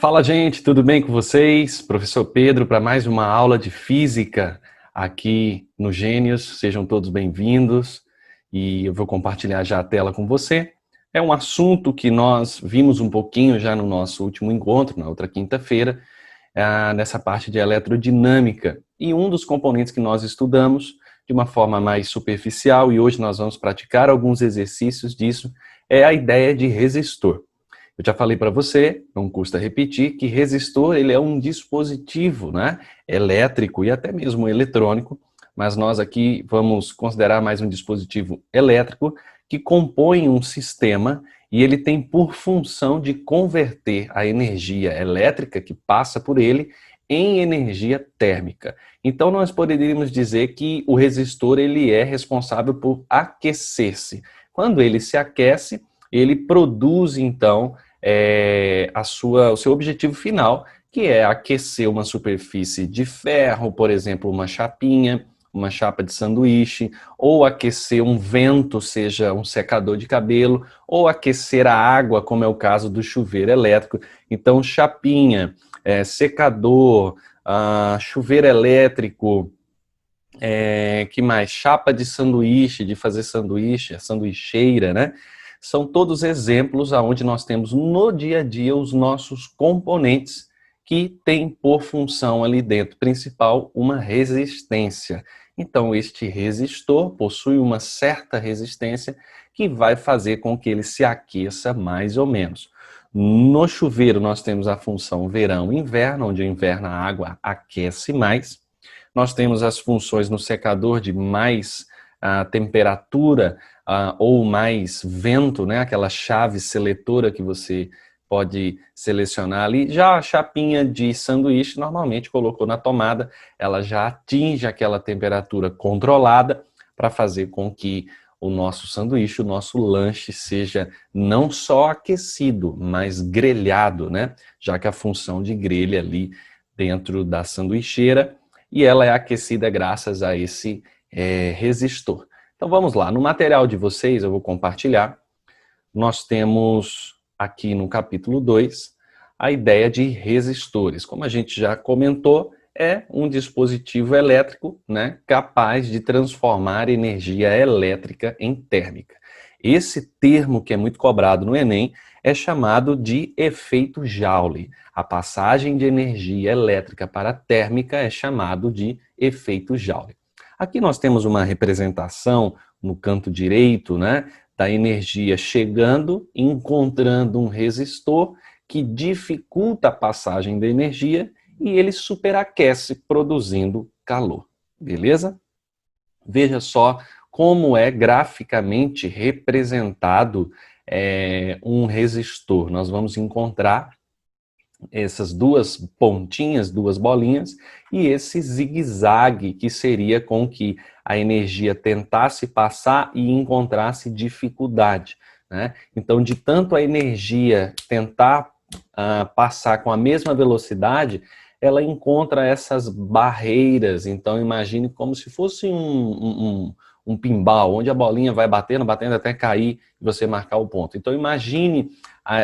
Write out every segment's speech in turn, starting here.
Fala, gente, tudo bem com vocês? Professor Pedro para mais uma aula de física aqui no Gênios. Sejam todos bem-vindos e eu vou compartilhar já a tela com você. É um assunto que nós vimos um pouquinho já no nosso último encontro, na outra quinta-feira, nessa parte de eletrodinâmica. E um dos componentes que nós estudamos de uma forma mais superficial, e hoje nós vamos praticar alguns exercícios disso, é a ideia de resistor. Eu já falei para você, não custa repetir, que resistor ele é um dispositivo, né, elétrico e até mesmo eletrônico, mas nós aqui vamos considerar mais um dispositivo elétrico que compõe um sistema e ele tem por função de converter a energia elétrica que passa por ele em energia térmica. Então nós poderíamos dizer que o resistor ele é responsável por aquecer-se. Quando ele se aquece, ele produz então o seu objetivo final, que é aquecer uma superfície de ferro, por exemplo, uma chapinha, uma chapa de sanduíche, ou aquecer um vento, seja um secador de cabelo, ou aquecer a água, como é o caso do chuveiro elétrico. Então, chapinha, secador, chuveiro elétrico, que mais? Chapa de sanduíche, de fazer sanduíche, a sanduicheira, né? São todos exemplos onde nós temos no dia a dia os nossos componentes que têm por função ali dentro principal uma resistência. Então este resistor possui uma certa resistência que vai fazer com que ele se aqueça mais ou menos. No chuveiro nós temos a função verão e inverno, onde o inverno a água aquece mais. Nós temos as funções no secador de mais temperatura ou mais vento, né? Aquela chave seletora que você pode selecionar ali. Já a chapinha de sanduíche, normalmente colocou na tomada, ela já atinge aquela temperatura controlada para fazer com que o nosso sanduíche, o nosso lanche seja não só aquecido, mas grelhado, né? Já que a função de grelha ali dentro da sanduicheira, e ela é aquecida graças a esse resistor. Então vamos lá, no material de vocês eu vou compartilhar, nós temos aqui no capítulo 2 a ideia de resistores. Como a gente já comentou, é um dispositivo elétrico, né, capaz de transformar energia elétrica em térmica. Esse termo que é muito cobrado no Enem é chamado de efeito Joule. A passagem de energia elétrica para térmica é chamado de efeito Joule. Aqui nós temos uma representação no canto direito, né, da energia chegando, encontrando um resistor que dificulta a passagem da energia e ele superaquece, produzindo calor. Beleza? Veja só como é graficamente representado um resistor. Nós vamos encontrar essas duas pontinhas, duas bolinhas, e esse zigue-zague que seria com que a energia tentasse passar e encontrasse dificuldade, né? Então, de tanto a energia tentar passar com a mesma velocidade, ela encontra essas barreiras. Então, imagine como se fosse um pinball, onde a bolinha vai batendo, batendo até cair e você marcar o ponto. Então, imagine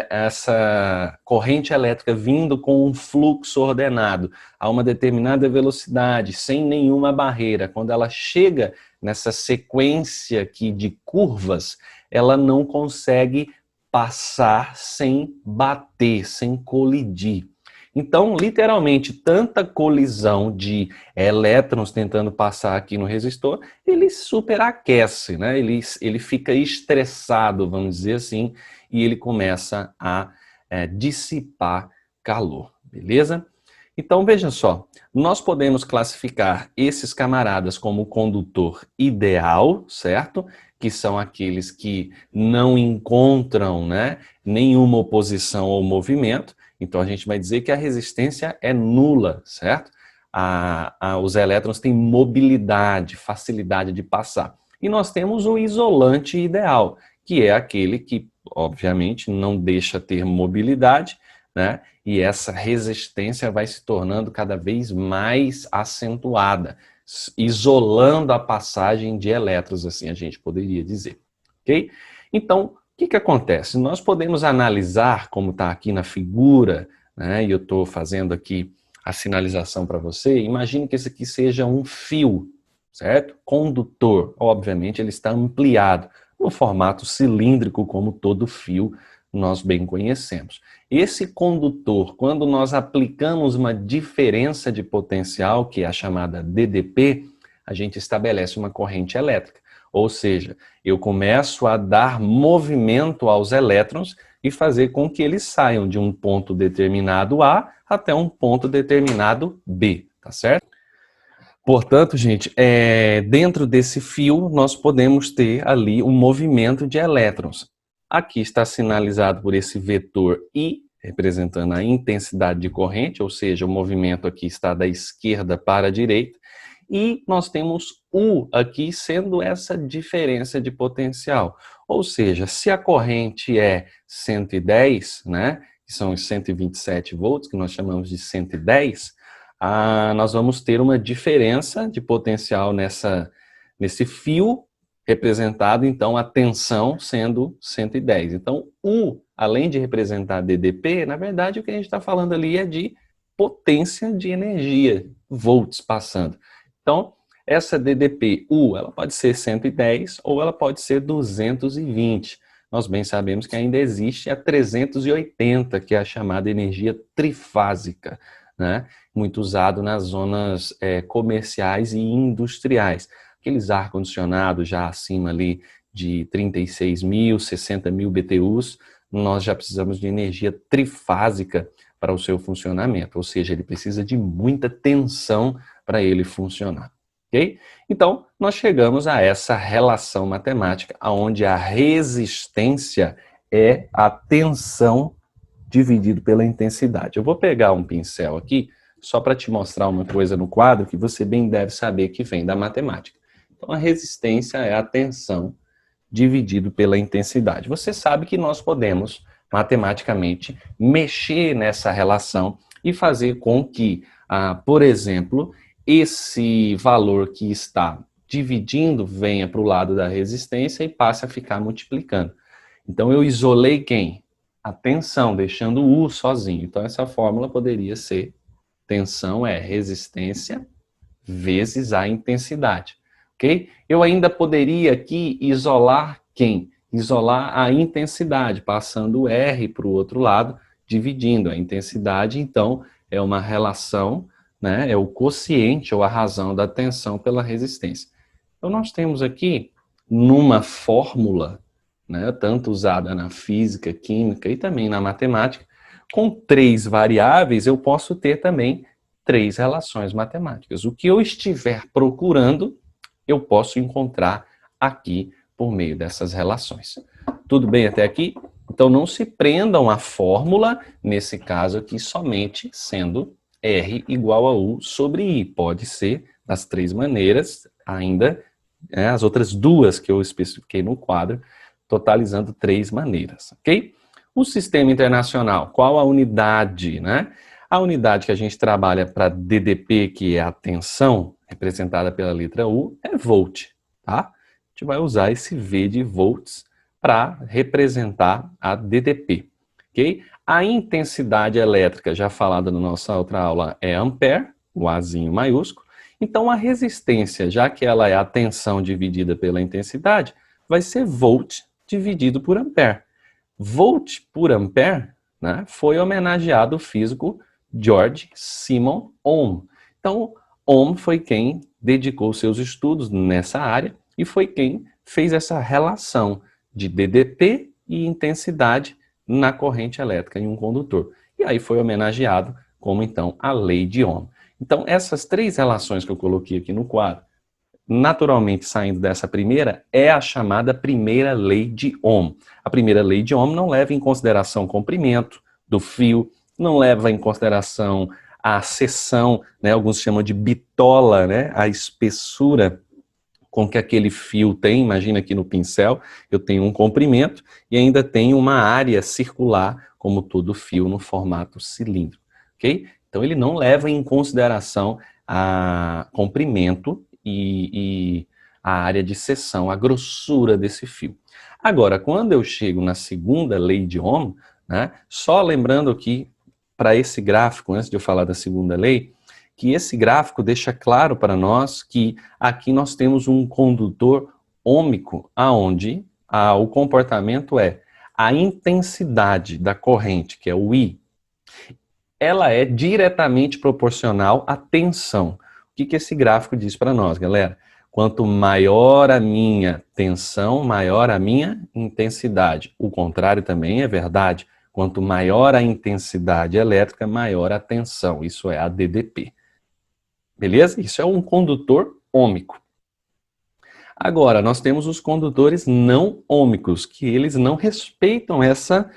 essa corrente elétrica vindo com um fluxo ordenado a uma determinada velocidade, sem nenhuma barreira. Quando ela chega nessa sequência aqui de curvas, ela não consegue passar sem bater, sem colidir. Então, literalmente, tanta colisão de elétrons tentando passar aqui no resistor, ele superaquece, né? Ele fica estressado, vamos dizer assim, e ele começa a dissipar calor, beleza? Então, veja só, nós podemos classificar esses camaradas como condutor ideal, certo? Que são aqueles que não encontram, né, nenhuma oposição ao movimento. Então, a gente vai dizer que a resistência é nula, certo? Os elétrons têm mobilidade, facilidade de passar. E nós temos o isolante ideal, que é aquele que, obviamente, não deixa ter mobilidade, né? E essa resistência vai se tornando cada vez mais acentuada, isolando a passagem de elétrons, assim a gente poderia dizer, ok? Então, o que acontece? Nós podemos analisar, como está aqui na figura né, e eu estou fazendo aqui a sinalização para você, imagine que esse aqui seja um fio, certo? Condutor, obviamente ele está ampliado no formato cilíndrico, como todo fio nós bem conhecemos. Esse condutor, quando nós aplicamos uma diferença de potencial, que é a chamada DDP, a gente estabelece uma corrente elétrica. Ou seja, eu começo a dar movimento aos elétrons e fazer com que eles saiam de um ponto determinado A até um ponto determinado B, tá certo? Portanto, gente, dentro desse fio nós podemos ter ali um movimento de elétrons. Aqui está sinalizado por esse vetor I, representando a intensidade de corrente, ou seja, o movimento aqui está da esquerda para a direita, e nós temos U aqui sendo essa diferença de potencial. Ou seja, se a corrente é 110, né, que são os 127 volts, que nós chamamos de 110, nós vamos ter uma diferença de potencial nesse fio, representado, então, a tensão sendo 110. Então, U, além de representar DDP, na verdade, o que a gente está falando ali é de potência de energia, volts passando. Então, essa DDP-U, ela pode ser 110 ou ela pode ser 220. Nós bem sabemos que ainda existe a 380, que é a chamada energia trifásica, né? Muito usado nas zonas comerciais e industriais. Aqueles ar-condicionados já acima ali de 36 mil, 60 mil BTUs, nós já precisamos de energia trifásica para o seu funcionamento, ou seja, ele precisa de muita tensão para ele funcionar, ok? Então, nós chegamos a essa relação matemática, onde a resistência é a tensão dividido pela intensidade. Eu vou pegar um pincel aqui, só para te mostrar uma coisa no quadro que você bem deve saber que vem da matemática. Então, a resistência é a tensão dividido pela intensidade. Você sabe que nós podemos, matematicamente, mexer nessa relação e fazer com que, por exemplo, esse valor que está dividindo venha para o lado da resistência e passe a ficar multiplicando. Então, eu isolei quem? A tensão, deixando o U sozinho. Então, essa fórmula poderia ser: tensão é resistência vezes a intensidade, ok? Eu ainda poderia aqui isolar quem? Isolar a intensidade, passando o R para o outro lado, dividindo a intensidade. Então, é uma relação, né? É o quociente ou a razão da tensão pela resistência. Então, nós temos aqui, numa fórmula, né, tanto usada na física, química e também na matemática, com 3 variáveis eu posso ter também 3 relações matemáticas. O que eu estiver procurando, eu posso encontrar aqui por meio dessas relações. Tudo bem até aqui? Então não se prendam à fórmula, nesse caso aqui, somente sendo R igual a U sobre I. Pode ser das 3 maneiras, ainda, as outras 2 que eu especifiquei no quadro, totalizando 3 maneiras, ok? O sistema internacional, qual a unidade, né? A unidade que a gente trabalha para DDP, que é a tensão, representada pela letra U, é volt, tá? A gente vai usar esse V de volts para representar a DDP, ok? A intensidade elétrica, já falada na nossa outra aula, é ampere, o Azinho maiúsculo. Então, a resistência, já que ela é a tensão dividida pela intensidade, vai ser volt dividido por ampere. Volt por ampere, né, foi homenageado o físico George Simon Ohm. Então, Ohm foi quem dedicou seus estudos nessa área e foi quem fez essa relação de DDP e intensidade na corrente elétrica em um condutor. E aí foi homenageado como, então, a lei de Ohm. Então, essas 3 relações que eu coloquei aqui no quadro, naturalmente saindo dessa primeira, é a chamada primeira lei de Ohm. A primeira lei de Ohm não leva em consideração o comprimento do fio, não leva em consideração a seção, né, alguns chamam de bitola, né, a espessura com que aquele fio tem. Imagina aqui no pincel, eu tenho um comprimento e ainda tenho uma área circular, como todo fio no formato cilíndrico, ok? Então ele não leva em consideração a comprimento e a área de seção, a grossura desse fio. Agora, quando eu chego na segunda lei de Ohm, né, só lembrando que para esse gráfico, antes de eu falar da segunda lei, que esse gráfico deixa claro para nós que aqui nós temos um condutor ômico, aonde o comportamento é a intensidade da corrente, que é o I, ela é diretamente proporcional à tensão. O que esse gráfico diz para nós, galera? Quanto maior a minha tensão, maior a minha intensidade. O contrário também é verdade. Quanto maior a intensidade elétrica, maior a tensão. Isso é a DDP. Beleza? Isso é um condutor ômico. Agora, nós temos os condutores não ômicos, que eles não respeitam essa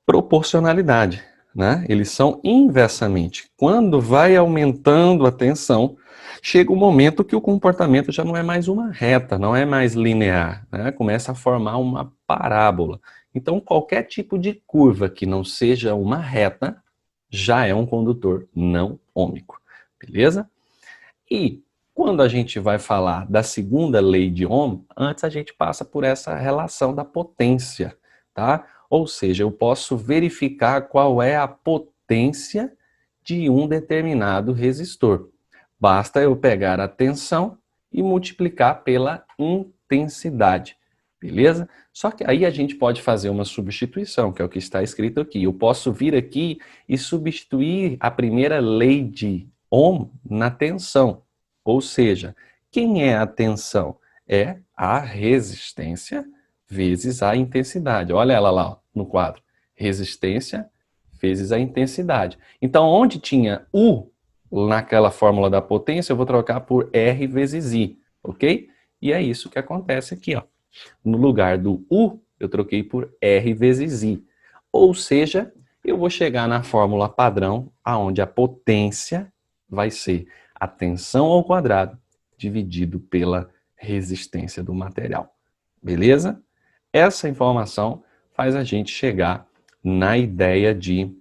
proporcionalidade, né? Eles são inversamente. Quando vai aumentando a tensão, chega um momento que o comportamento já não é mais uma reta, não é mais linear, né? Começa a formar uma parábola. Então, qualquer tipo de curva que não seja uma reta, já é um condutor não ômico, beleza? E quando a gente vai falar da segunda lei de Ohm, antes a gente passa por essa relação da potência, tá? Ou seja, eu posso verificar qual é a potência de um determinado resistor. Basta eu pegar a tensão e multiplicar pela intensidade, beleza? Só que aí a gente pode fazer uma substituição, que é o que está escrito aqui. Eu posso vir aqui e substituir a primeira lei de Ohm na tensão. Ou seja, quem é a tensão? É a resistência vezes a intensidade. Olha ela lá no quadro. Resistência vezes a intensidade. Então, onde tinha U naquela fórmula da potência, eu vou trocar por R vezes I, ok? E é isso que acontece aqui, ó. No lugar do U, eu troquei por R vezes I. Ou seja, eu vou chegar na fórmula padrão, aonde a potência vai ser a tensão ao quadrado dividido pela resistência do material. Beleza? Essa informação faz a gente chegar na ideia de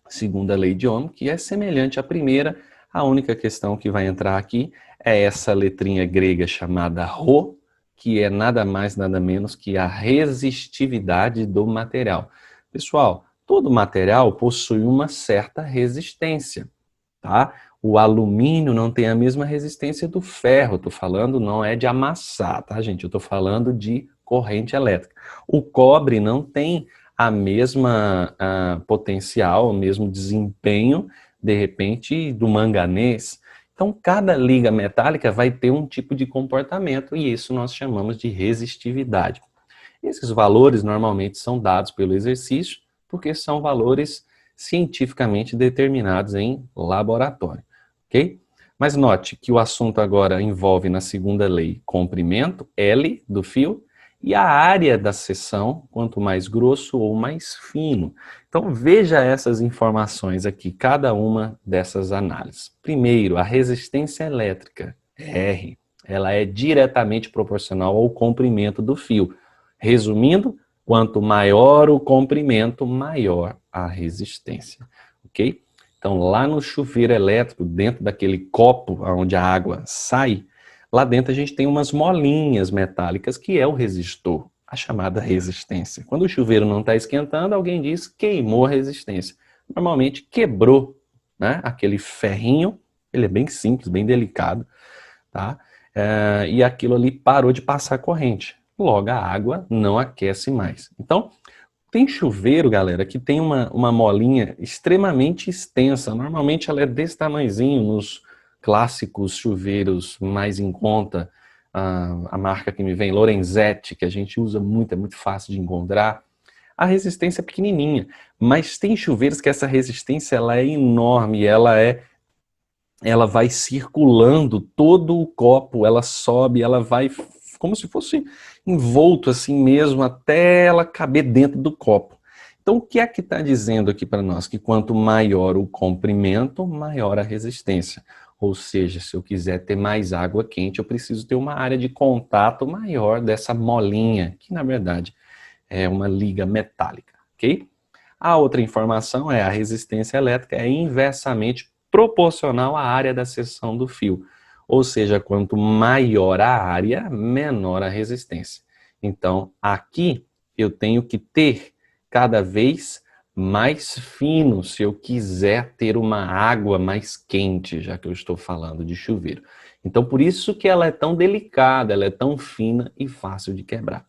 segunda lei de Ohm, que é semelhante à primeira. A única questão que vai entrar aqui é essa letrinha grega chamada Rho, que é nada mais, nada menos que a resistividade do material. Pessoal, todo material possui uma certa resistência, tá? O alumínio não tem a mesma resistência do ferro. Estou falando não é de amassar, tá, gente? Eu estou falando de corrente elétrica. O cobre não tem a mesma potencial, o mesmo desempenho, de repente, do manganês. Então, cada liga metálica vai ter um tipo de comportamento e isso nós chamamos de resistividade. Esses valores normalmente são dados pelo exercício, porque são valores cientificamente determinados em laboratório, ok? Mas note que o assunto agora envolve na segunda lei comprimento, L do fio, e a área da seção, quanto mais grosso ou mais fino. Então veja essas informações aqui, cada uma dessas análises. Primeiro, a resistência elétrica, R, ela é diretamente proporcional ao comprimento do fio. Resumindo, quanto maior o comprimento, maior a resistência, ok? Então, lá no chuveiro elétrico, dentro daquele copo onde a água sai, lá dentro a gente tem umas molinhas metálicas, que é o resistor, a chamada resistência. Quando o chuveiro não está esquentando, alguém diz queimou a resistência. Normalmente quebrou, né? Aquele ferrinho, ele é bem simples, bem delicado, tá? E aquilo ali parou de passar corrente. Logo, a água não aquece mais. Então, tem chuveiro, galera, que tem uma molinha extremamente extensa. Normalmente ela é desse tamanhozinho nos clássicos chuveiros mais em conta. A marca que me vem, Lorenzetti, que a gente usa muito, é muito fácil de encontrar. A resistência é pequenininha, mas tem chuveiros que essa resistência ela é enorme, ela vai circulando todo o copo, ela sobe, ela vai como se fosse envolto assim mesmo, até ela caber dentro do copo. Então, o que é que está dizendo aqui para nós? Que quanto maior o comprimento, maior a resistência. Ou seja, se eu quiser ter mais água quente, eu preciso ter uma área de contato maior dessa molinha, que na verdade é uma liga metálica, ok? A outra informação é a resistência elétrica é inversamente proporcional à área da seção do fio. Ou seja, quanto maior a área, menor a resistência. Então, aqui eu tenho que ter cada vez mais fino se eu quiser ter uma água mais quente, já que eu estou falando de chuveiro. Então, por isso que ela é tão delicada, ela é tão fina e fácil de quebrar.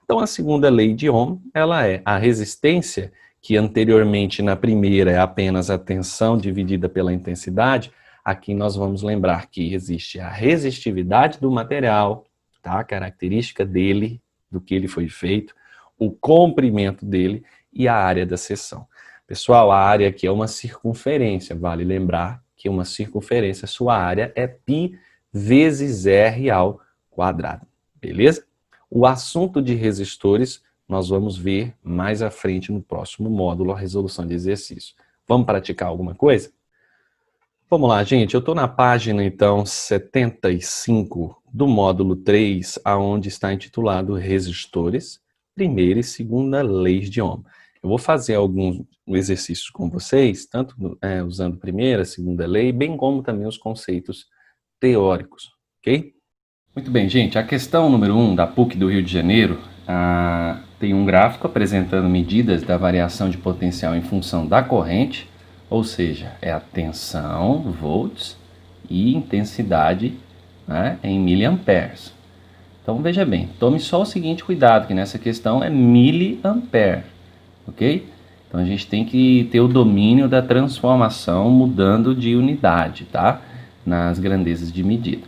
Então, a segunda lei de Ohm, ela é a resistência, que anteriormente na primeira é apenas a tensão dividida pela intensidade. Aqui nós vamos lembrar que existe a resistividade do material, tá? A característica dele, do que ele foi feito, o comprimento dele e a área da seção. Pessoal, a área aqui é uma circunferência, vale lembrar que uma circunferência, sua área é π vezes r ao quadrado, beleza? O assunto de resistores nós vamos ver mais à frente no próximo módulo, a resolução de exercício. Vamos praticar alguma coisa? Vamos lá, gente. Eu estou na página, então, 75 do módulo 3, aonde está intitulado Resistores, primeira e segunda leis de Ohm. Eu vou fazer alguns exercícios com vocês, tanto usando primeira, segunda lei, bem como também os conceitos teóricos, ok? Muito bem, gente. A questão número 1 da PUC do Rio de Janeiro tem um gráfico apresentando medidas da variação de potencial em função da corrente, ou seja, é a tensão, volts, e intensidade, né, em miliamperes. Então, veja bem, tome só o seguinte cuidado, que nessa questão é miliampere, ok? Então, a gente tem que ter o domínio da transformação mudando de unidade, tá? Nas grandezas de medida.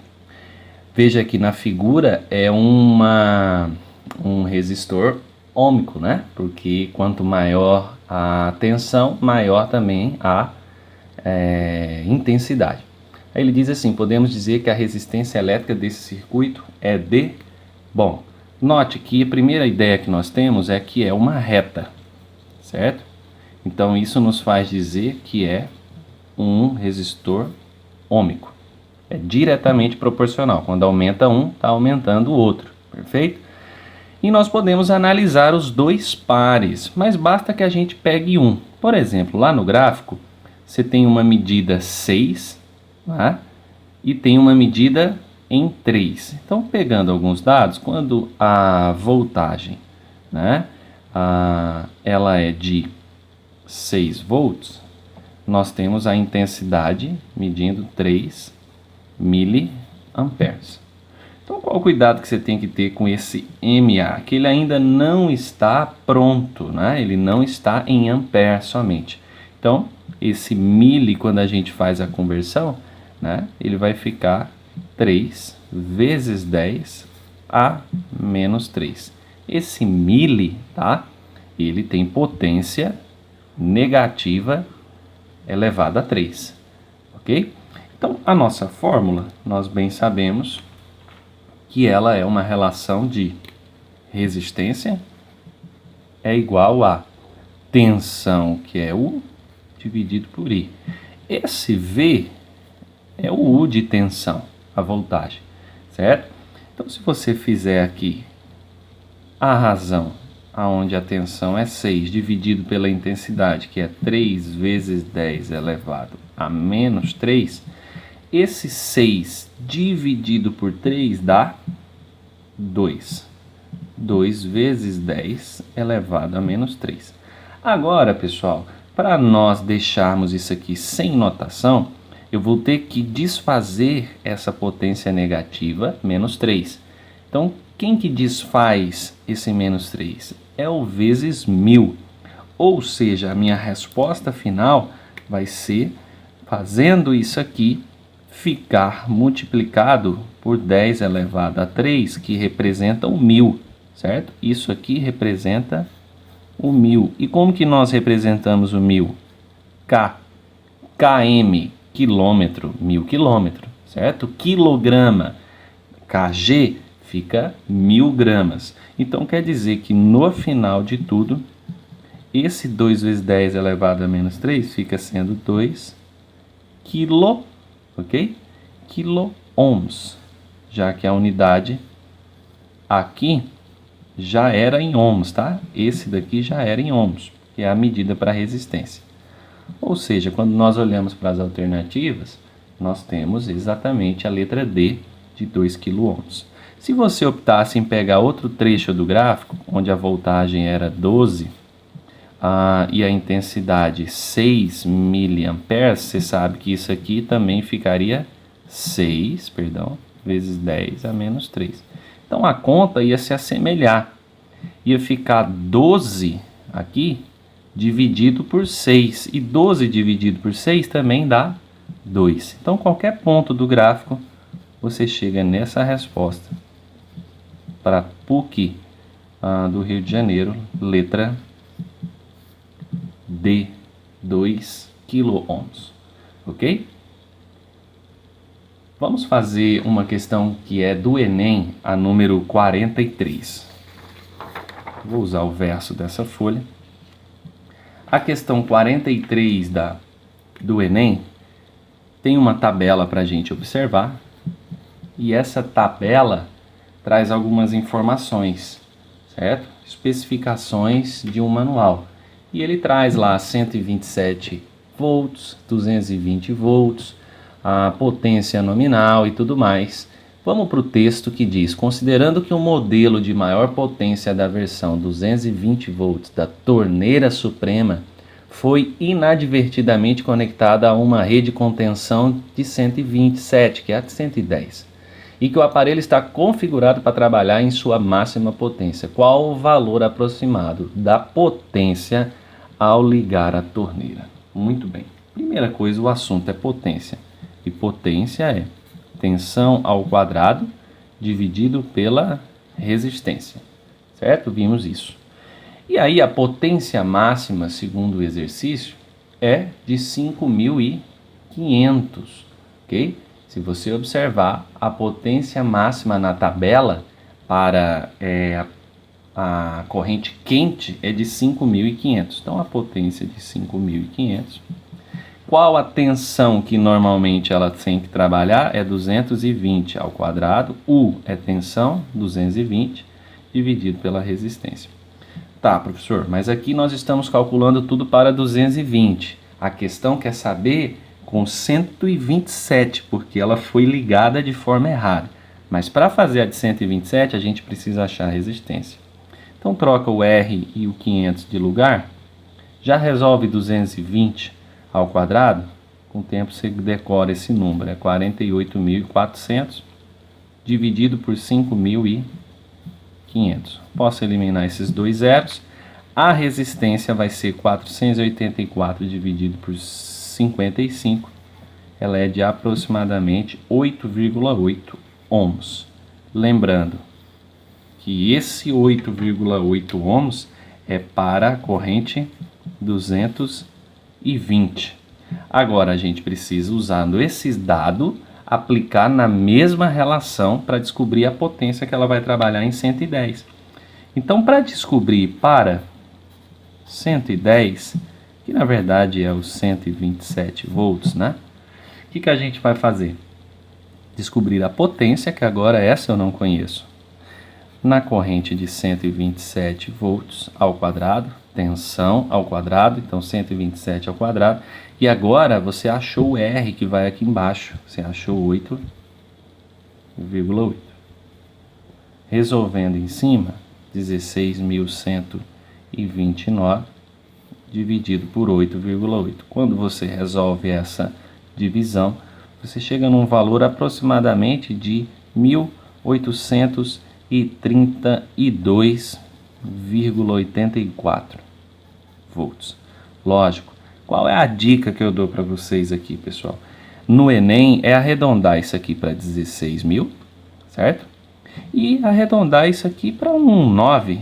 Veja que na figura é um resistor ôhmico, né? Porque quanto maior a tensão, maior também a intensidade. Aí ele diz assim, podemos dizer que a resistência elétrica desse circuito é de... Bom, note que a primeira ideia que nós temos é que é uma reta, certo? Então isso nos faz dizer que é um resistor ôhmico. É diretamente proporcional. Quando aumenta um, está aumentando o outro. Perfeito? E nós podemos analisar os dois pares, mas basta que a gente pegue um. Por exemplo, lá no gráfico, você tem uma medida 6, né? E tem uma medida em 3. Então, pegando alguns dados, quando a voltagem, né, ela é de 6 volts, nós temos a intensidade medindo 3 miliamperes. Então, qual o cuidado que você tem que ter com esse MA? Que ele ainda não está pronto, né? Ele não está em ampere somente. Então, esse mili, quando a gente faz a conversão, né, ele vai ficar 3 vezes 10 a menos 3. Esse mili, tá? Ele tem potência negativa elevada a 3, ok? Então, a nossa fórmula, nós bem sabemos que ela é uma relação de resistência é igual a tensão, que é U, dividido por I. Esse V é o U de tensão, a voltagem, certo? Então, se você fizer aqui a razão aonde a tensão é 6 dividido pela intensidade, que é 3 vezes 10 elevado a menos 3, esse 6 dividido por 3 dá 2. 2 vezes 10 elevado a menos 3. Agora, pessoal, para nós deixarmos isso aqui sem notação, eu vou ter que desfazer essa potência negativa, menos 3. Então, quem que desfaz esse menos 3? É o vezes 1000. Ou seja, a minha resposta final vai ser, fazendo isso aqui, ficar multiplicado por 10 elevado a 3, que representa o 1000, certo? Isso aqui representa o 1000. E como que nós representamos o 1000? km, quilômetro, 1000 quilômetro, certo? Quilograma, kg, fica 1000 gramas. Então, quer dizer que no final de tudo, esse 2 vezes 10 elevado a menos 3 fica sendo 2 quilo, ok? Quilo-ohms, já que a unidade aqui já era em ohms, tá? Esse daqui já era em ohms, que é a medida para resistência. Ou seja, quando nós olhamos para as alternativas, nós temos exatamente a letra D de 2 kΩ. Se você optasse em pegar outro trecho do gráfico, onde a voltagem era 12, e a intensidade 6 miliamperes, você sabe que isso aqui também ficaria 6, vezes 10 a menos 3. Então a conta ia se assemelhar, ia ficar 12 aqui dividido por 6, e 12 dividido por 6 também dá 2. Então qualquer ponto do gráfico você chega nessa resposta para PUC do Rio de Janeiro, letra D, 2 kΩ, ok? Vamos fazer uma questão que é do Enem, a número 43. Vou usar o verso dessa folha. A questão 43 do Enem tem uma tabela para a gente observar, e essa tabela traz algumas informações, certo? Especificações de um manual. E ele traz lá 127 volts, 220 volts, a potência nominal e tudo mais. Vamos para o texto que diz: considerando que o modelo de maior potência da versão 220 volts da torneira suprema foi inadvertidamente conectada a uma rede de contenção de 127, que é a de 110, e que o aparelho está configurado para trabalhar em sua máxima potência, qual o valor aproximado da potência ao ligar a torneira? Muito bem. Primeira coisa, o assunto é potência. E potência é tensão ao quadrado dividido pela resistência, certo? Vimos isso. E aí a potência máxima, segundo o exercício, é de 5.500, ok? Se você observar, a potência máxima na tabela para a corrente quente é de 5.500. Então a potência de 5.500. Qual a tensão que normalmente ela tem que trabalhar? É 220 ao quadrado. U é tensão, 220, dividido pela resistência. Tá, professor, mas aqui nós estamos calculando tudo para 220. A questão quer saber com 127, porque ela foi ligada de forma errada. Mas para fazer a de 127, a gente precisa achar a resistência. Então troca o R e o 500 de lugar. Já resolve 220 ao quadrado, com o tempo você decora esse número, é 48.400 dividido por 5.500. Posso eliminar esses dois zeros. A resistência vai ser 484 dividido por 55. Ela é de aproximadamente 8,8 ohms. Lembrando que esse 8,8 ohms é para a corrente 220. Agora a gente precisa, usando esses dados, aplicar na mesma relação para descobrir a potência que ela vai trabalhar em 110. Então, para descobrir para 110, que na verdade é os 127 volts, né? O que a gente vai fazer? Descobrir a potência, que agora essa eu não conheço, na corrente de 127 volts ao quadrado, tensão ao quadrado, então 127 ao quadrado. E agora você achou o R que vai aqui embaixo, você achou 8,8. Resolvendo em cima, 16.129 dividido por 8,8. Quando você resolve essa divisão, você chega num valor aproximadamente de 1.832,84 volts. Lógico. Qual é a dica que eu dou para vocês aqui, pessoal? No Enem é arredondar isso aqui para 16.000, certo? E arredondar isso aqui para um 9.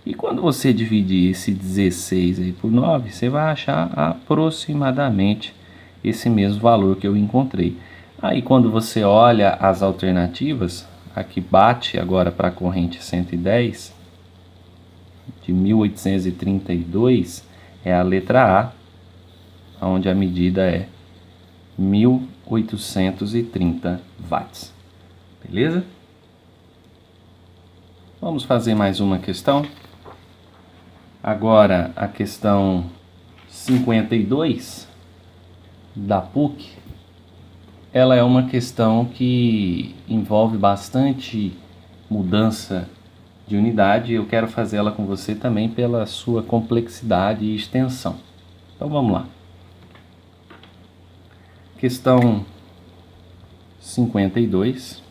E quando você dividir esse 16 aí por 9, você vai achar aproximadamente esse mesmo valor que eu encontrei. Aí quando você olha as alternativas, a que bate agora para a corrente 110, de 1832, é a letra A, onde a medida é 1.830 watts. Beleza? Vamos fazer mais uma questão. Agora a questão 52 da PUC. Ela é uma questão que envolve bastante mudança de unidade, eu quero fazê-la com você também pela sua complexidade e extensão. Então vamos lá. Questão 52.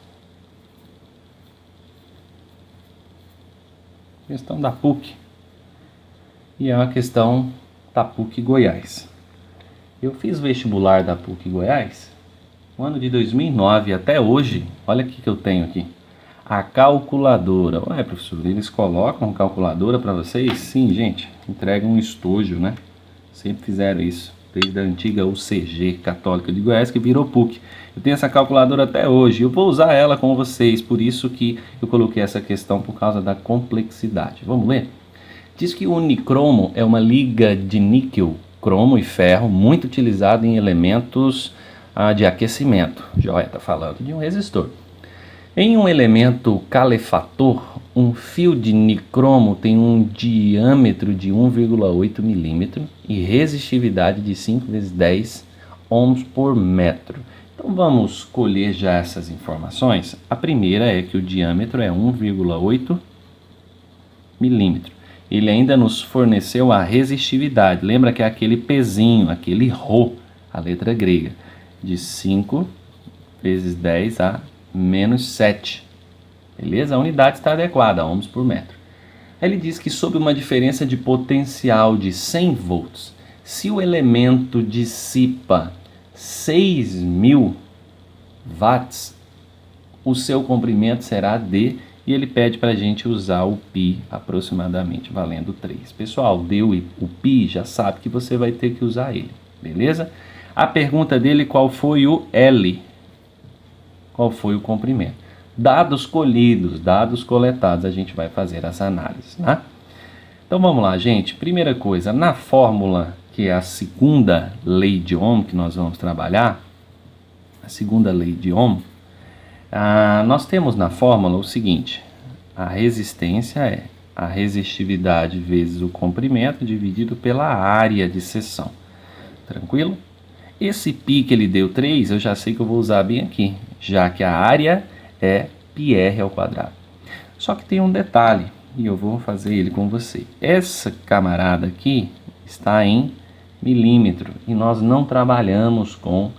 Questão da PUC. E é uma questão da PUC Goiás. Eu fiz vestibular da PUC Goiás no ano de 2009 até hoje. Olha o que eu tenho aqui. A calculadora. Ué, professor, eles colocam calculadora para vocês? Sim, gente. Entregam um estojo, né? Sempre fizeram isso. Desde a antiga UCG Católica de Goiás, que virou PUC. Eu tenho essa calculadora até hoje. Eu vou usar ela com vocês. Por isso que eu coloquei essa questão, por causa da complexidade. Vamos ler? Diz que o nicromo é uma liga de níquel, cromo e ferro muito utilizada em elementos de aquecimento. Joia, está falando de um resistor. Em um elemento calefator, um fio de nicromo tem um diâmetro de 1,8 milímetro e resistividade de 5 vezes 10 ohms por metro. Então vamos colher já essas informações. A primeira é que o diâmetro é 1,8 milímetro. Ele ainda nos forneceu a resistividade. Lembra que é aquele pezinho, aquele Rho, a letra grega, de 5 vezes 10 a menos 7. Beleza? A unidade está adequada, ohms por metro. Ele diz que sob uma diferença de potencial de 100 volts, se o elemento dissipa 6.000 watts, o seu comprimento será D, e ele pede para a gente usar o π aproximadamente valendo 3. Pessoal, deu o π, já sabe que você vai ter que usar ele, beleza? A pergunta dele, qual foi o L? Qual foi o comprimento? Dados colhidos, dados coletados, a gente vai fazer as análises, né? Então vamos lá, gente. Primeira coisa, na fórmula, que é a segunda lei de Ohm que nós vamos trabalhar, a segunda lei de Ohm, nós temos na fórmula o seguinte: a resistência é a resistividade vezes o comprimento dividido pela área de seção. Tranquilo? Esse π que ele deu 3, eu já sei que eu vou usar bem aqui, já que a área é πr ao quadrado. Só que tem um detalhe, e eu vou fazer ele com você. Essa camarada aqui está em milímetro, e nós não trabalhamos com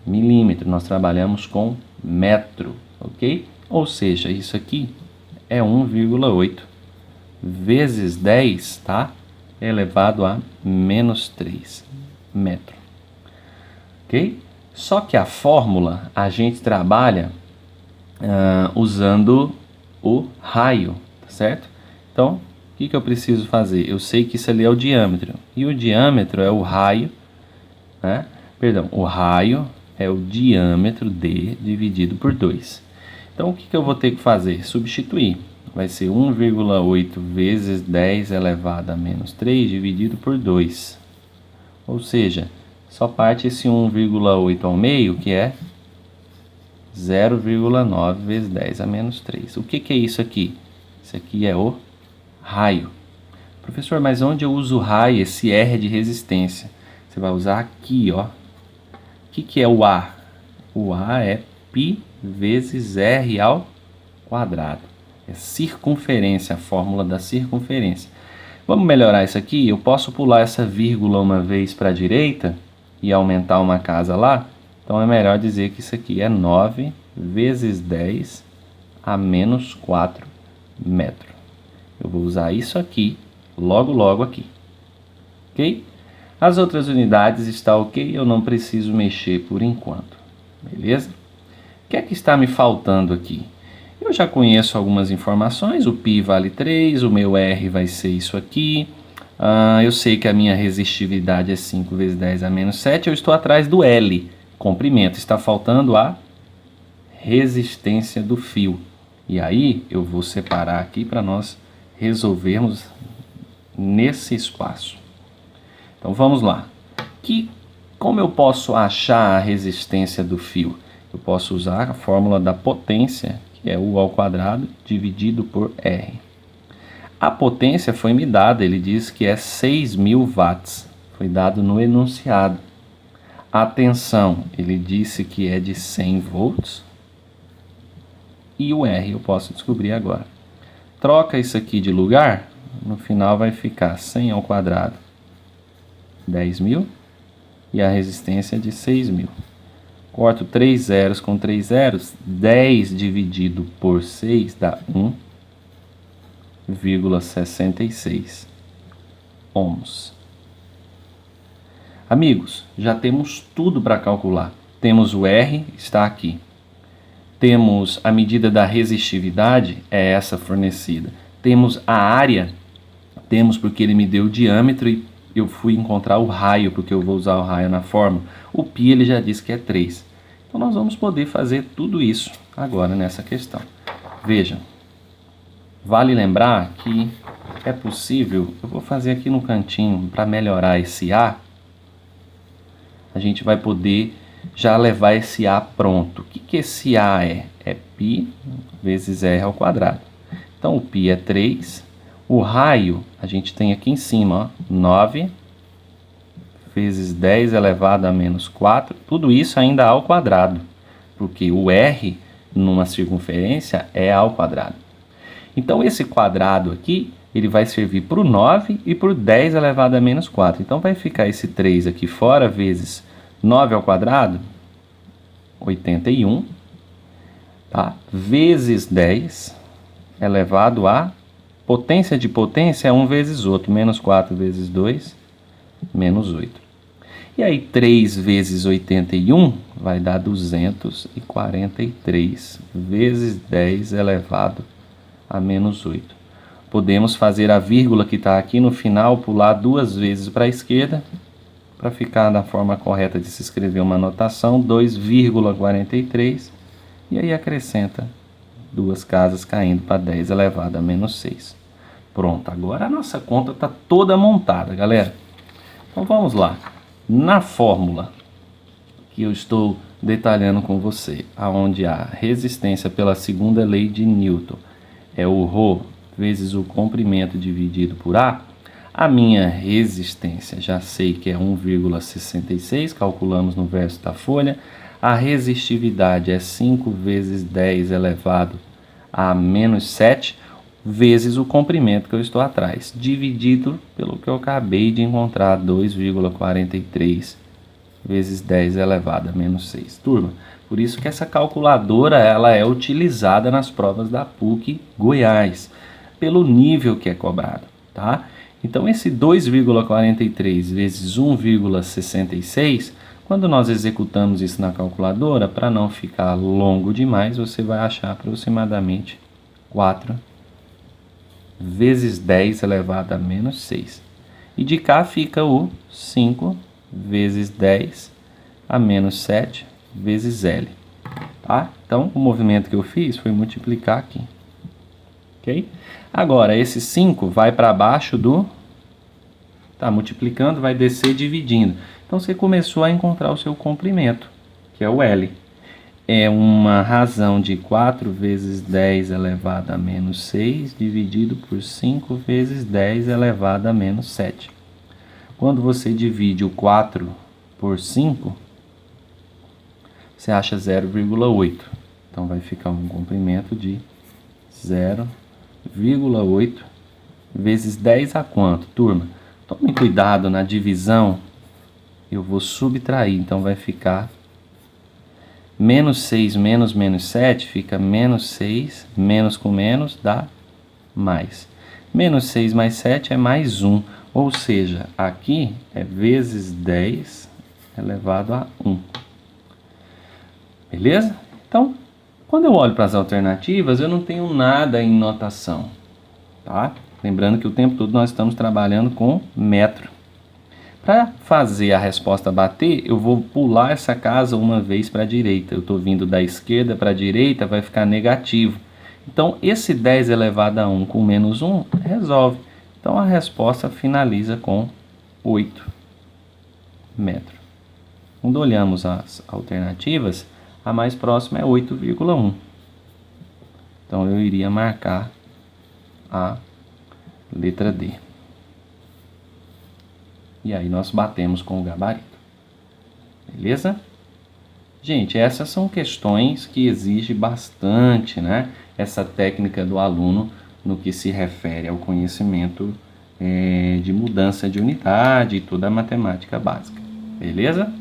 milímetro, nós trabalhamos com metro, ok? Ou seja, isso aqui é 1,8 vezes 10, tá? Elevado a menos 3 metro. Ok? Só que a fórmula a gente trabalha usando o raio, tá certo? Então, o que eu preciso fazer? Eu sei que isso ali é o diâmetro, e o diâmetro é o raio, né? Perdão, o raio é o diâmetro D dividido por 2. Então, o que eu vou ter que fazer? Substituir. Vai ser 1,8 vezes 10 elevado a menos 3 dividido por 2. Ou seja, só parte esse 1,8 ao meio, que é 0,9 vezes 10 a menos 3. O que é isso aqui? Isso aqui é o raio. Professor, mas onde eu uso o raio? Esse R é de resistência. Você vai usar aqui, ó. O que é o A? O A é π vezes R ao quadrado. É circunferência, a fórmula da circunferência. Vamos melhorar isso aqui? Eu posso pular essa vírgula uma vez para a direita e aumentar uma casa lá? Então é melhor dizer que isso aqui é 9 vezes 10 a menos 4 metros. Eu vou usar isso aqui, logo aqui. Ok? As outras unidades estão ok, eu não preciso mexer por enquanto. Beleza? O que é que está me faltando aqui? Eu já conheço algumas informações, o π vale 3, o meu R vai ser isso aqui. Eu sei que a minha resistividade é 5 vezes 10 a menos 7, eu estou atrás do L, comprimento. Está faltando a resistência do fio. E aí eu vou separar aqui para nós resolvermos nesse espaço. Então vamos lá. Como eu posso achar a resistência do fio? Eu posso usar a fórmula da potência, que é U ao quadrado dividido por R. A potência foi me dada, ele diz que é 6.000 watts. Foi dado no enunciado. A tensão, ele disse que é de 100 volts. E o R eu posso descobrir agora. troca isso aqui de lugar, no final vai ficar 100 ao quadrado, 10.000, e a resistência de 6.000. Corto 3 zeros com 3 zeros, 10 dividido por 6 dá 1,66 ohms. Amigos, já temos tudo para calcular. Temos o R, está aqui. Temos a medida da resistividade, é essa fornecida. Temos a área, temos porque ele me deu o diâmetro e eu fui encontrar o raio, porque eu vou usar o raio na fórmula. O π ele já disse que é 3. Então nós vamos poder fazer tudo isso agora nessa questão. Vejam, vale lembrar que é possível, eu vou fazer aqui no cantinho para melhorar esse A, a gente vai poder já levar esse A pronto. O que esse A é? É π vezes R ao quadrado. Então o π é 3. O raio, a gente tem aqui em cima, ó, 9 vezes 10 elevado a menos 4. Tudo isso ainda ao quadrado, porque o R numa circunferência é ao quadrado. Então esse quadrado aqui, ele vai servir para o 9 e para o 10 elevado a menos 4. Então vai ficar esse 3 aqui fora, vezes 9 ao quadrado, 81, tá? Vezes 10 elevado a potência de potência é 1 vezes outro, menos 4 vezes 2, menos 8. E aí 3 vezes 81 vai dar 243 vezes 10 elevado a menos 8. Podemos fazer a vírgula que está aqui no final, pular 2 vezes para a esquerda, para ficar da forma correta de se escrever uma notação, 2,43, e aí acrescenta 2 casas caindo para 10 elevado a menos 6. Pronto, agora a nossa conta está toda montada, galera. Então vamos lá. Na fórmula que eu estou detalhando com você, aonde a resistência pela segunda lei de Newton é o ρ vezes o comprimento dividido por A, a minha resistência já sei que é 1,66, calculamos no verso da folha. A resistividade é 5 vezes 10 elevado a menos 7, vezes o comprimento que eu estou atrás, dividido pelo que eu acabei de encontrar, 2,43 vezes 10 elevado a menos 6. Turma, por isso que essa calculadora ela é utilizada nas provas da PUC Goiás, pelo nível que é cobrado, tá? Então esse 2,43 vezes 1,66, quando nós executamos isso na calculadora, para não ficar longo demais, você vai achar aproximadamente 4 vezes 10 elevado a menos 6. E de cá fica o 5 vezes 10 a menos 7 vezes L. Tá? Então, o movimento que eu fiz foi multiplicar aqui. Ok? Agora, esse 5 vai para baixo do... Tá multiplicando, vai descer dividindo. Então, você começou a encontrar o seu comprimento, que é o L. É uma razão de 4 vezes 10 elevado a menos 6, dividido por 5 vezes 10 elevado a menos 7. Quando você divide o 4 por 5, você acha 0,8. Então, vai ficar um comprimento de 0,8 vezes 10 a quanto, turma? Tome cuidado na divisão, eu vou subtrair, então vai ficar menos 6 menos menos 7, fica menos 6, menos com menos dá mais. Menos 6 mais 7 é mais 1, ou seja, aqui é vezes 10 elevado a 1. Beleza? Então, quando eu olho para as alternativas, eu não tenho nada em notação, tá? Lembrando que o tempo todo nós estamos trabalhando com metro. Para fazer a resposta bater, eu vou pular essa casa uma vez para a direita. Eu estou vindo da esquerda para a direita, vai ficar negativo. Então, esse 10 elevado a 1 com menos 1 resolve. Então, a resposta finaliza com 8 metros. Quando olhamos as alternativas, a mais próxima é 8,1. Então, eu iria marcar a letra D. E aí nós batemos com o gabarito. Beleza? Gente, essas são questões que exigem bastante, né? Essa técnica do aluno no que se refere ao conhecimento de mudança de unidade e toda a matemática básica. Beleza?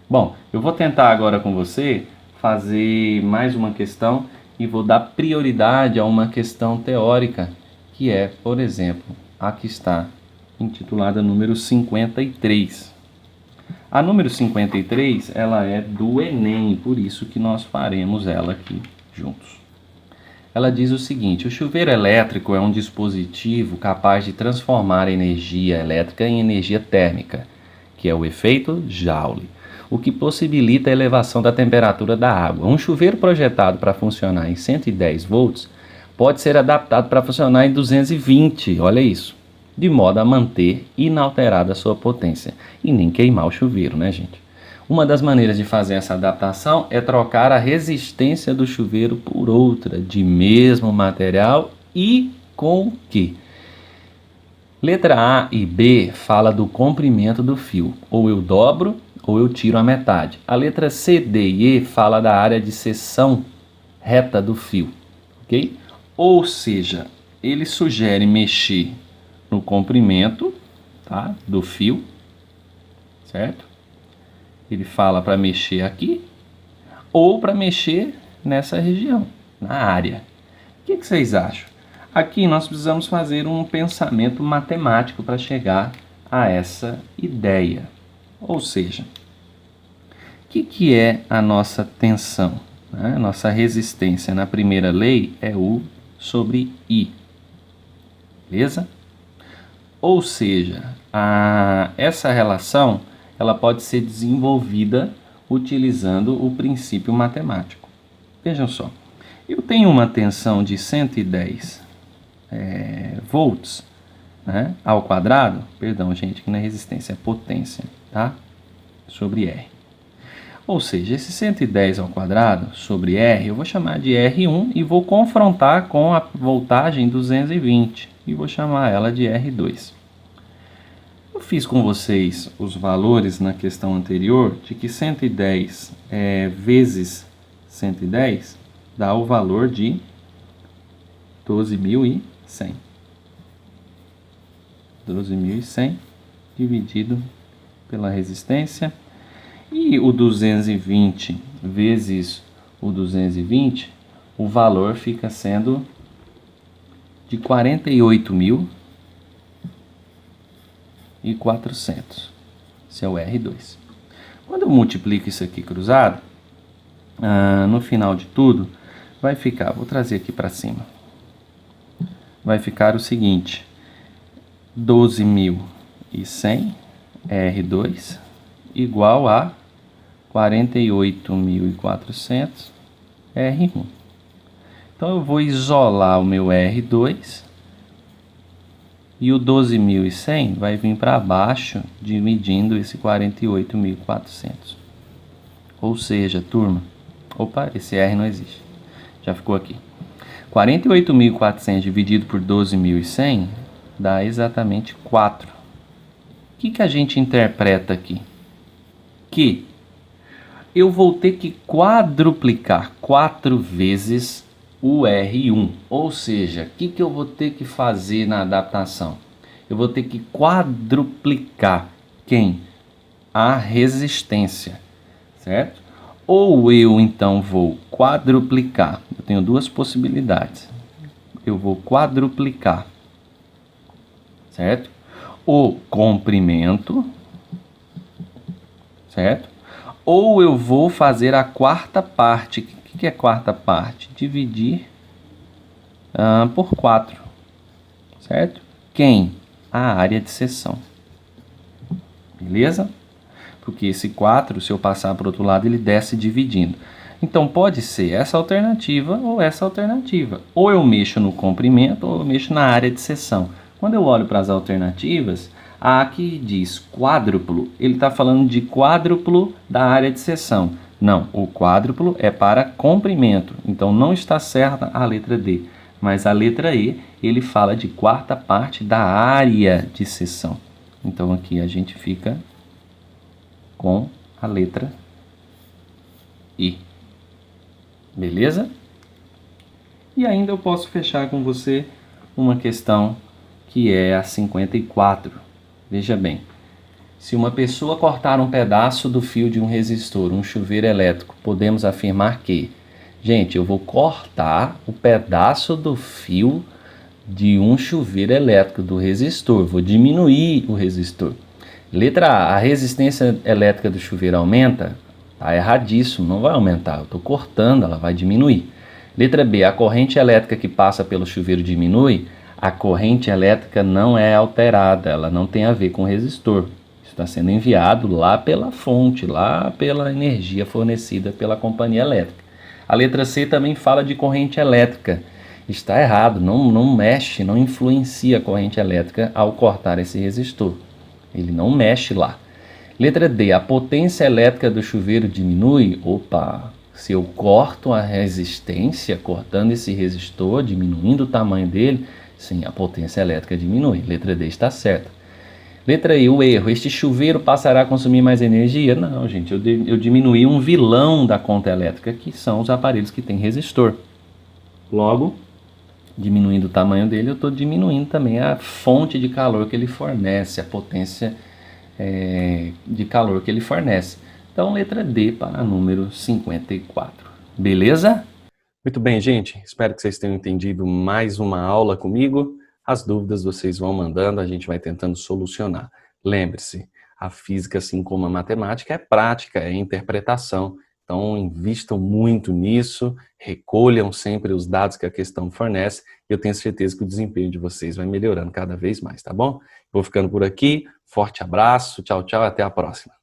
Bom, eu vou tentar agora com você fazer mais uma questão e vou dar prioridade a uma questão teórica, que é, por exemplo, a que está intitulada número 53. A número 53, ela é do Enem, por isso que nós faremos ela aqui juntos. Ela diz o seguinte: o chuveiro elétrico é um dispositivo capaz de transformar a energia elétrica em energia térmica, que é o efeito Joule, o que possibilita a elevação da temperatura da água. Um chuveiro projetado para funcionar em 110 volts pode ser adaptado para funcionar em 220, olha isso, de modo a manter inalterada a sua potência e nem queimar o chuveiro, né, gente? Uma das maneiras de fazer essa adaptação é trocar a resistência do chuveiro por outra, de mesmo material e com que? Letra A e B fala do comprimento do fio, ou eu dobro ou eu tiro a metade. A letra C, D e E fala da área de seção reta do fio, ok? Ou seja, ele sugere mexer no comprimento, tá, do fio, certo? Ele fala para mexer aqui ou para mexer nessa região, na área. O que vocês acham? Aqui nós precisamos fazer um pensamento matemático para chegar a essa ideia. Ou seja, o que é a nossa tensão? A nossa resistência na primeira lei é U sobre I. Beleza? Ou seja, essa relação ela pode ser desenvolvida utilizando o princípio matemático. Vejam só, eu tenho uma tensão de 110 volts, né, ao quadrado, perdão, gente, que não é resistência, é potência, tá? Sobre R. Ou seja, esse 110 ao quadrado sobre R, eu vou chamar de R1 e vou confrontar com a voltagem 220 e vou chamar ela de R2. Eu fiz com vocês os valores na questão anterior de que 110 vezes 110 dá o valor de 12.100. 12.100 dividido pela resistência. E o 220 vezes o 220, o valor fica sendo de 48.400. Esse é o R2. Quando eu multiplico isso aqui cruzado, no final de tudo, vai ficar, vou trazer aqui para cima, vai ficar o seguinte, 12.100 R2 igual a 48.400 R1. Então eu vou isolar o meu R2 e o 12.100 vai vir para baixo dividindo esse 48.400. Ou seja, turma, opa, esse R não existe, já ficou aqui. 48.400 dividido por 12.100 dá exatamente 4. O que a gente interpreta aqui? Que eu vou ter que quadruplicar 4 vezes o R1. Ou seja, o que eu vou ter que fazer na adaptação? Eu vou ter que quadruplicar quem? A resistência, certo? Ou eu então vou quadruplicar, eu tenho duas possibilidades. Eu vou quadruplicar, certo? O comprimento, certo? Ou eu vou fazer a quarta parte. O que é quarta parte? Dividir por 4, certo? Quem? A área de seção. Beleza? Porque esse 4, se eu passar para o outro lado, ele desce dividindo. Então pode ser essa alternativa ou essa alternativa. Ou eu mexo no comprimento ou eu mexo na área de seção. Quando eu olho para as alternativas, a que diz quádruplo, ele está falando de quádruplo da área de seção. Não, o quádruplo é para comprimento, então não está certa a letra D. Mas a letra E, ele fala de quarta parte da área de seção. Então aqui a gente fica com a letra I. Beleza? E ainda eu posso fechar com você uma questão que é a 54. Veja bem, se uma pessoa cortar um pedaço do fio de um resistor, um chuveiro elétrico, podemos afirmar que, gente, eu vou cortar o pedaço do fio de um chuveiro elétrico do resistor, vou diminuir o resistor. Letra A, a resistência elétrica do chuveiro aumenta? Tá erradíssimo, não vai aumentar, eu estou cortando, ela vai diminuir. Letra B, a corrente elétrica que passa pelo chuveiro diminui? A corrente elétrica não é alterada, ela não tem a ver com o resistor. Isso está sendo enviado lá pela fonte, lá pela energia fornecida pela companhia elétrica. A letra C também fala de corrente elétrica. Está errado, não mexe, não influencia a corrente elétrica ao cortar esse resistor. Ele não mexe lá. Letra D, a potência elétrica do chuveiro diminui? Opa, se eu corto a resistência, cortando esse resistor, diminuindo o tamanho dele, sim, a potência elétrica diminui. Letra D está certa. Letra E, o erro, este chuveiro passará a consumir mais energia? Não, gente, eu diminuí um vilão da conta elétrica, que são os aparelhos que têm resistor. Logo, diminuindo o tamanho dele, eu estou diminuindo também a fonte de calor que ele fornece, a potência de calor que ele fornece. Então, letra D para número 54. Beleza? Muito bem, gente. Espero que vocês tenham entendido mais uma aula comigo. As dúvidas vocês vão mandando, a gente vai tentando solucionar. Lembre-se, a física, assim como a matemática, é prática, é interpretação. Então, invistam muito nisso, recolham sempre os dados que a questão fornece e eu tenho certeza que o desempenho de vocês vai melhorando cada vez mais, tá bom? Vou ficando por aqui, forte abraço, tchau, tchau, até a próxima.